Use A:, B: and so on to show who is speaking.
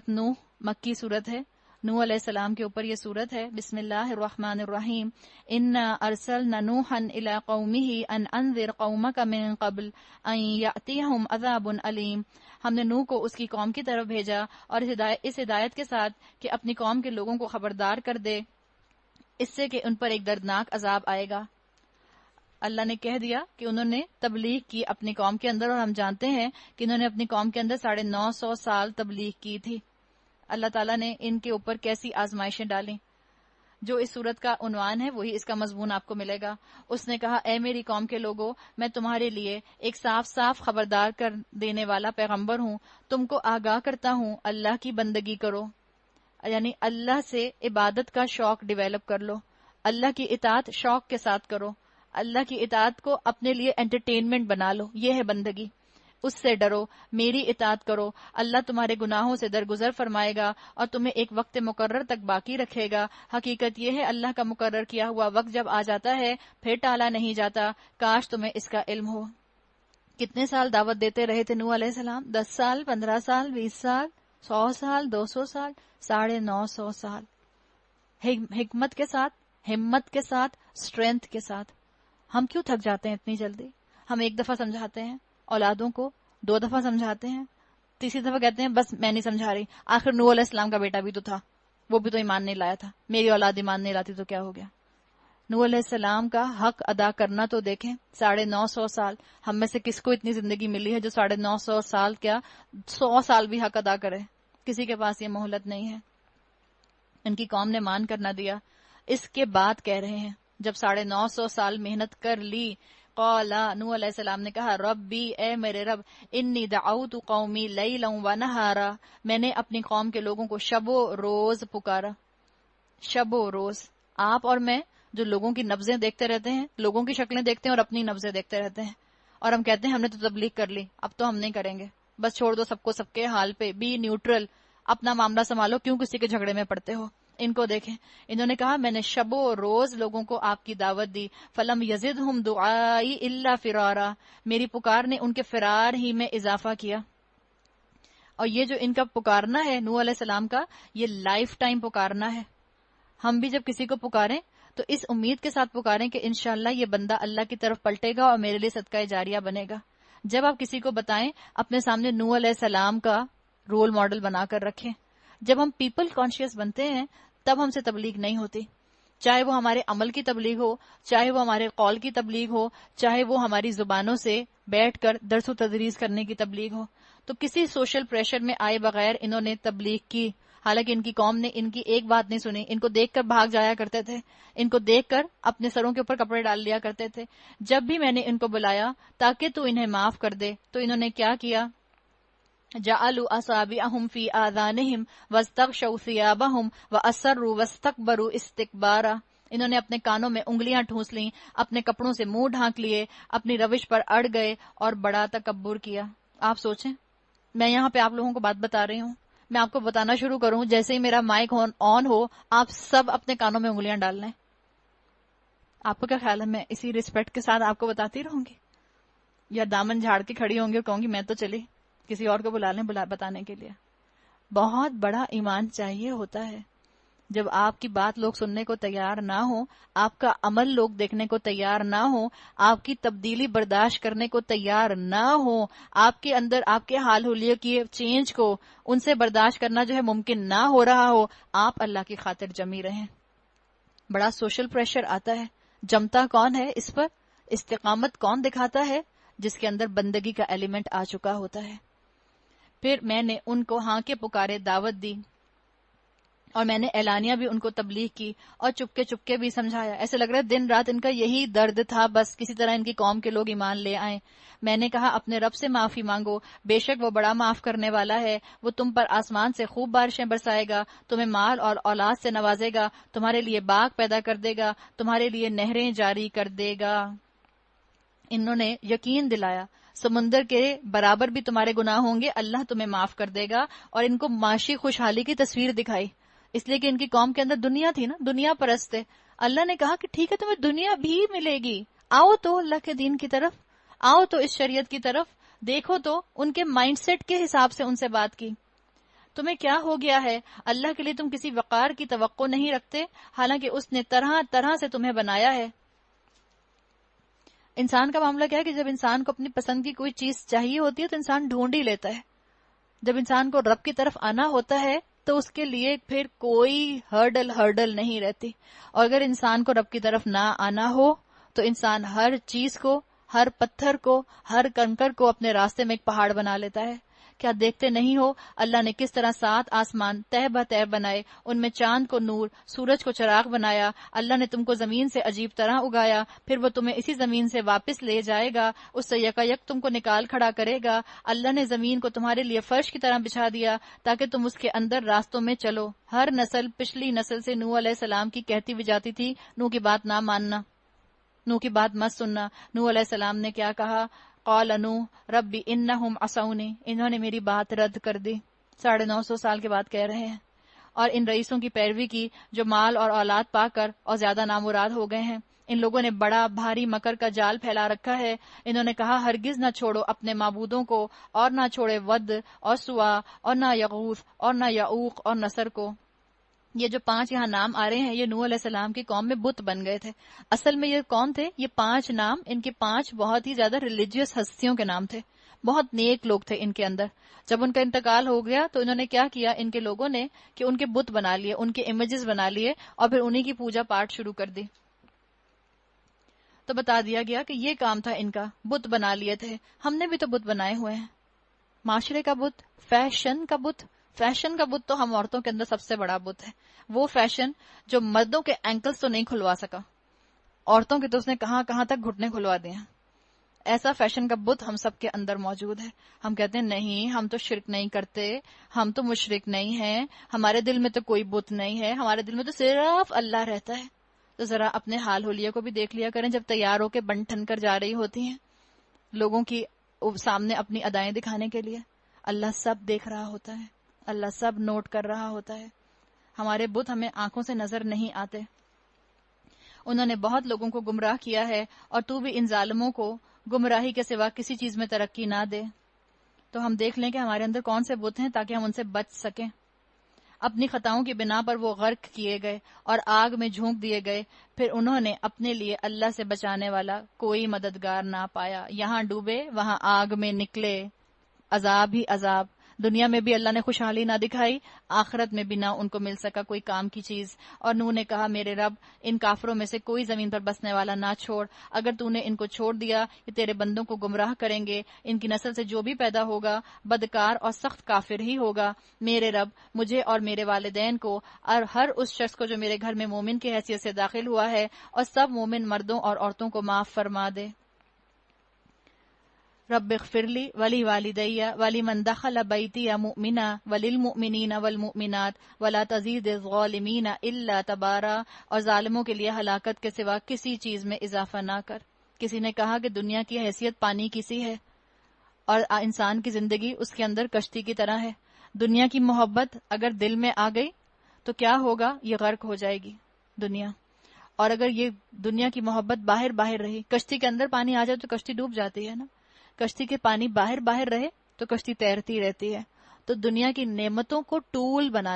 A: سورت نوح مکی صورت ہے، نوح علیہ السلام کے اوپر یہ صورت ہے۔ بسم اللہ الرحمن الرحیم، انا ارسلنا نوحا الی قومہ ان انذر قومک من قبل ان یأتیہم عذاب علیم۔ ہم نے نوح کو اس کی قوم کی طرف بھیجا اور اس ہدایت کے ساتھ کہ اپنی قوم کے لوگوں کو خبردار کر دے اس سے کہ ان پر ایک دردناک عذاب آئے گا۔ اللہ نے کہہ دیا کہ انہوں نے تبلیغ کی اپنی قوم کے اندر، اور ہم جانتے ہیں کہ انہوں نے اپنی قوم کے اندر 950 سال تبلیغ کی تھی۔ اللہ تعالیٰ نے ان کے اوپر کیسی آزمائشیں ڈالیں۔ جو اس صورت کا عنوان ہے وہی اس کا مضمون آپ کو ملے گا۔ اس نے کہا، اے میری قوم کے لوگوں، میں تمہارے لیے ایک صاف صاف خبردار کر دینے والا پیغمبر ہوں، تم کو آگاہ کرتا ہوں اللہ کی بندگی کرو، یعنی اللہ سے عبادت کا شوق ڈیویلپ کر لو، اللہ کی اطاعت شوق کے ساتھ کرو، اللہ کی اطاعت کو اپنے لیے انٹرٹینمنٹ بنا لو، یہ ہے بندگی۔ اس سے ڈرو، میری اطاعت کرو، اللہ تمہارے گناہوں سے درگزر فرمائے گا اور تمہیں ایک وقت مقرر تک باقی رکھے گا۔ حقیقت یہ ہے اللہ کا مقرر کیا ہوا وقت جب آ جاتا ہے پھر ٹالا نہیں جاتا، کاش تمہیں اس کا علم ہو۔ کتنے سال دعوت دیتے رہے تھے نوح علیہ السلام؟ 10 سال، 15 سال، 20 سال، 100 سال، 200 سال، 950 سال، حکمت کے ساتھ، ہمت کے ساتھ، اسٹرینتھ کے ساتھ۔ ہم کیوں تھک جاتے ہیں اتنی جلدی؟ ہم ایک دفعہ سمجھاتے ہیں اولادوں کو، 2 دفعہ سمجھاتے ہیں، تیسری دفعہ کہتے ہیں بس میں نہیں سمجھا رہی، آخر نوح علیہ السلام کا بیٹا بھی تو تھا، وہ بھی تو ایمان نہیں لایا تھا، میری اولاد ایمان نہیں لاتی تو کیا ہو گیا؟ نوح علیہ السلام کا حق ادا کرنا تو دیکھیں، 950 سال۔ ہم میں سے کس کو اتنی زندگی ملی ہے جو 950 سال کیا 100 سال بھی حق ادا کرے؟ کسی کے پاس یہ مہلت نہیں ہے۔ ان کی قوم نے مان کر نہ دیا، اس کے بعد کہہ رہے ہیں جب 950 سال محنت کر لی، قالا، نوح علیہ السلام نے کہا، ربی، اے میرے رب، انی دعوت قومی لیلا و نہارا، میں نے اپنی قوم کے لوگوں کو شب و روز پکارا۔ شب و روز، آپ اور میں جو لوگوں کی نبضیں دیکھتے رہتے ہیں، لوگوں کی شکلیں دیکھتے ہیں اور اپنی نبضیں دیکھتے رہتے ہیں، اور ہم کہتے ہیں ہم نے تو تبلیغ کر لی، اب تو ہم نہیں کریں گے، بس چھوڑ دو سب کو سب کے حال پہ، بی نیوٹرل، اپنا معاملہ سنبھالو، کیوں کسی کے جھگڑے میں پڑتے ہو؟ ان کو دیکھیں، انہوں نے کہا میں نے شب و روز لوگوں کو آپ کی دعوت دی، فلم یزدہم دعائی الا فرارا، میری پکار نے ان کے فرار ہی میں اضافہ کیا۔ اور یہ جو ان کا پکارنا ہے نوح علیہ السلام کا، یہ لائف ٹائم پکارنا ہے۔ ہم بھی جب کسی کو پکاریں تو اس امید کے ساتھ پکاریں کہ انشاءاللہ یہ بندہ اللہ کی طرف پلٹے گا اور میرے لیے صدقہ جاریہ بنے گا۔ جب آپ کسی کو بتائیں، اپنے سامنے نوح علیہ السلام کا رول ماڈل بنا کر رکھیں۔ جب ہم پیپل کانشیس بنتے ہیں تب ہم سے تبلیغ نہیں ہوتی، چاہے وہ ہمارے عمل کی تبلیغ ہو، چاہے وہ ہمارے قول کی تبلیغ ہو، چاہے وہ ہماری زبانوں سے بیٹھ کر درس و تدریس کرنے کی تبلیغ ہو۔ تو کسی سوشل پریشر میں آئے بغیر انہوں نے تبلیغ کی، حالانکہ ان کی قوم نے ان کی ایک بات نہیں سنی، ان کو دیکھ کر بھاگ جایا کرتے تھے، ان کو دیکھ کر اپنے سروں کے اوپر کپڑے ڈال لیا کرتے تھے۔ جب بھی میں نے ان کو بلایا تاکہ تو انہیں معاف کر دے، تو انہوں نے کیا کیا؟ جعلوا اصابعهم في آذانهم واستغشوا ثيابهم واسروا واستكبروا استكبارا، انہوں نے اپنے کانوں میں انگلیاں ٹھونس لیں، اپنے کپڑوں سے منہ ڈھانک لیے، اپنی روش پر اڑ گئے اور بڑا تکبر کیا۔ آپ سوچیں، میں یہاں پہ آپ لوگوں کو بات بتا رہی ہوں، میں آپ کو بتانا شروع کروں، جیسے ہی میرا مائک آن ہو آپ سب اپنے کانوں میں انگلیاں ڈال لیں۔ آپ کو کیا خیال ہے میں اسی ریسپیکٹ کے ساتھ آپ کو بتاتی رہوں گی، یا دامن جھاڑ کے کھڑی ہوں گی اور کہوں گی میں تو چلی، کسی اور کو بلا لیں بتانے کے لیے؟ بہت بڑا ایمان چاہیے ہوتا ہے جب آپ کی بات لوگ سننے کو تیار نہ ہو، آپ کا عمل لوگ دیکھنے کو تیار نہ ہو، آپ کی تبدیلی برداشت کرنے کو تیار نہ ہو، آپ کے اندر آپ کے حال حلیے کی چینج کو ان سے برداشت کرنا جو ہے ممکن نہ ہو رہا ہو، آپ اللہ کی خاطر جمی رہیں۔ بڑا سوشل پریشر آتا ہے، جمتا کون ہے اس پر؟ استقامت کون دکھاتا ہے؟ جس کے اندر بندگی کا ایلیمنٹ آ چکا ہوتا ہے۔ پھر میں نے ان کو ہاں کے پکارے دعوت دی، اور میں نے اعلانیہ بھی ان کو تبلیغ کی، اور چپکے بھی سمجھایا۔ ایسے لگ رہا ہے دن رات ان کا یہی درد تھا، بس کسی طرح ان کی قوم کے لوگ ایمان لے آئیں۔ میں نے کہا اپنے رب سے معافی مانگو، بے شک وہ بڑا معاف کرنے والا ہے، وہ تم پر آسمان سے خوب بارشیں برسائے گا، تمہیں مال اور اولاد سے نوازے گا، تمہارے لیے باغ پیدا کر دے گا، تمہارے لیے نہریں جاری کر دے گا۔ انہوں نے یقین دلایا سمندر کے برابر بھی تمہارے گناہ ہوں گے، اللہ تمہیں معاف کر دے گا، اور ان کو معاشی خوشحالی کی تصویر دکھائی، اس لیے کہ ان کی قوم کے اندر دنیا تھی نا، دنیا پرست تھے۔ اللہ نے کہا کہ ٹھیک ہے تمہیں دنیا بھی ملے گی، آؤ تو اللہ کے دین کی طرف، آؤ تو اس شریعت کی طرف، دیکھو تو ان کے مائنڈ سیٹ کے حساب سے ان سے بات کی۔ تمہیں کیا ہو گیا ہے؟ اللہ کے لیے تم کسی وقار کی توقع نہیں رکھتے، حالانکہ اس نے طرح طرح سے تمہیں بنایا ہے۔ انسان کا معاملہ کیا ہے کہ جب انسان کو اپنی پسند کی کوئی چیز چاہیے ہوتی ہے تو انسان ڈھونڈ ہی لیتا ہے۔ جب انسان کو رب کی طرف آنا ہوتا ہے تو اس کے لیے پھر کوئی ہرڈل نہیں رہتی، اور اگر انسان کو رب کی طرف نہ آنا ہو تو انسان ہر چیز کو، ہر پتھر کو، ہر کنکر کو اپنے راستے میں ایک پہاڑ بنا لیتا ہے۔ کیا دیکھتے نہیں ہو اللہ نے کس طرح 7 آسمان تہ بتہ بنائے، ان میں چاند کو نور، سورج کو چراغ بنایا، اللہ نے تم کو زمین سے عجیب طرح اگایا، پھر وہ تمہیں اسی زمین سے واپس لے جائے گا، اس سے یکایک تم کو نکال کھڑا کرے گا۔ اللہ نے زمین کو تمہارے لیے فرش کی طرح بچھا دیا تاکہ تم اس کے اندر راستوں میں چلو۔ ہر نسل پچھلی نسل سے نوح علیہ السلام کی کہتی بھی جاتی تھی، نوح کی بات نہ ماننا، نوح کی بات مت سننا۔ نوح علیہ السلام نے کیا کہا؟ قال نوح ربی انہم عصونی، انہوں نے میری بات رد کر دی۔ 950 سال کے بعد کہہ رہے ہیں، اور ان رئیسوں کی پیروی کی جو مال اور اولاد پا کر اور زیادہ نامراد ہو گئے ہیں۔ ان لوگوں نے بڑا بھاری مکر کا جال پھیلا رکھا ہے۔ انہوں نے کہا ہرگز نہ چھوڑو اپنے معبودوں کو، اور نہ چھوڑے ود اور سوا اور نہ یغوث اور نہ یعوق اور نصر کو۔ یہ جو 5 یہاں نام آ رہے ہیں یہ نوح علیہ السلام کی قوم میں بت بن گئے تھے۔ اصل میں یہ کون تھے؟ یہ 5 نام، ان کے 5 بہت ہی زیادہ ریلیجیس ہستیوں کے نام تھے، بہت نیک لوگ تھے ان کے اندر۔ جب ان کا انتقال ہو گیا تو انہوں نے کیا کیا ان کے لوگوں نے کہ ان کے بت بنا لیے، ان کے امیجز بنا لیے، اور پھر انہی کی پوجا پاٹ شروع کر دی۔ تو بتا دیا گیا کہ یہ کام تھا ان کا، بت بنا لیے تھے۔ ہم نے بھی تو بت بنائے ہوئے ہیں، معاشرے کا بت، فیشن کا بت۔ فیشن کا بت تو ہم عورتوں کے اندر سب سے بڑا بت ہے، وہ فیشن جو مردوں کے اینکلز تو نہیں کھلوا سکا، عورتوں کے تو اس نے کہاں کہاں تک گھٹنے کھلوا دیے ہیں۔ ایسا فیشن کا بت ہم سب کے اندر موجود ہے۔ ہم کہتے ہیں نہیں ہم تو شرک نہیں کرتے، ہم تو مشرک نہیں ہیں، ہمارے دل میں تو کوئی بت نہیں ہے، ہمارے دل میں تو صرف اللہ رہتا ہے۔ تو ذرا اپنے حال حلیہ کو بھی دیکھ لیا کریں جب تیار ہو کے بن ٹھن کر جا رہی ہوتی ہیں لوگوں کی سامنے اپنی ادائیں دکھانے کے لیے۔ اللہ سب دیکھ رہا ہوتا ہے، اللہ سب نوٹ کر رہا ہوتا ہے۔ ہمارے بت ہمیں آنکھوں سے نظر نہیں آتے۔ انہوں نے بہت لوگوں کو گمراہ کیا ہے، اور تو بھی ان ظالموں کو گمراہی کے سوا کسی چیز میں ترقی نہ دے۔ تو ہم دیکھ لیں کہ ہمارے اندر کون سے بت ہیں تاکہ ہم ان سے بچ سکیں۔ اپنی خطاؤں کی بنا پر وہ غرق کیے گئے اور آگ میں جھونک دیے گئے، پھر انہوں نے اپنے لیے اللہ سے بچانے والا کوئی مددگار نہ پایا۔ یہاں ڈوبے وہاں آگ میں نکلے، عذاب ہی عذاب۔ دنیا میں بھی اللہ نے خوشحالی نہ دکھائی، آخرت میں بھی نہ ان کو مل سکا کوئی کام کی چیز۔ اور نوح نے کہا میرے رب ان کافروں میں سے کوئی زمین پر بسنے والا نہ چھوڑ، اگر تو نے ان کو چھوڑ دیا یہ تیرے بندوں کو گمراہ کریں گے، ان کی نسل سے جو بھی پیدا ہوگا بدکار اور سخت کافر ہی ہوگا۔ میرے رب مجھے اور میرے والدین کو اور ہر اس شخص کو جو میرے گھر میں مومن کی حیثیت سے داخل ہوا ہے اور سب مومن مردوں اور عورتوں کو معاف فرما دے۔ رب اغفر لی ولی والدی ولی من دخل بیتی مؤمنا وللمؤمنین والمؤمنات ولا تزید الظالمین الا تبارا، اور ظالموں کے لیے ہلاکت کے سوا کسی چیز میں اضافہ نہ کر۔ کسی نے کہا کہ دنیا کی حیثیت پانی کی سی ہے اور انسان کی زندگی اس کے اندر کشتی کی طرح ہے۔ دنیا کی محبت اگر دل میں آ گئی تو کیا ہوگا؟ یہ غرق ہو جائے گی دنیا۔ اور اگر یہ دنیا کی محبت باہر باہر رہی، کشتی کے اندر پانی آ جائے تو کشتی ڈوب جاتی ہے نا، کشتی کے پانی باہر باہر رہے تو کشتی تیرتی رہتی ہے۔ تو دنیا کی نعمتوں کو ٹول بنانا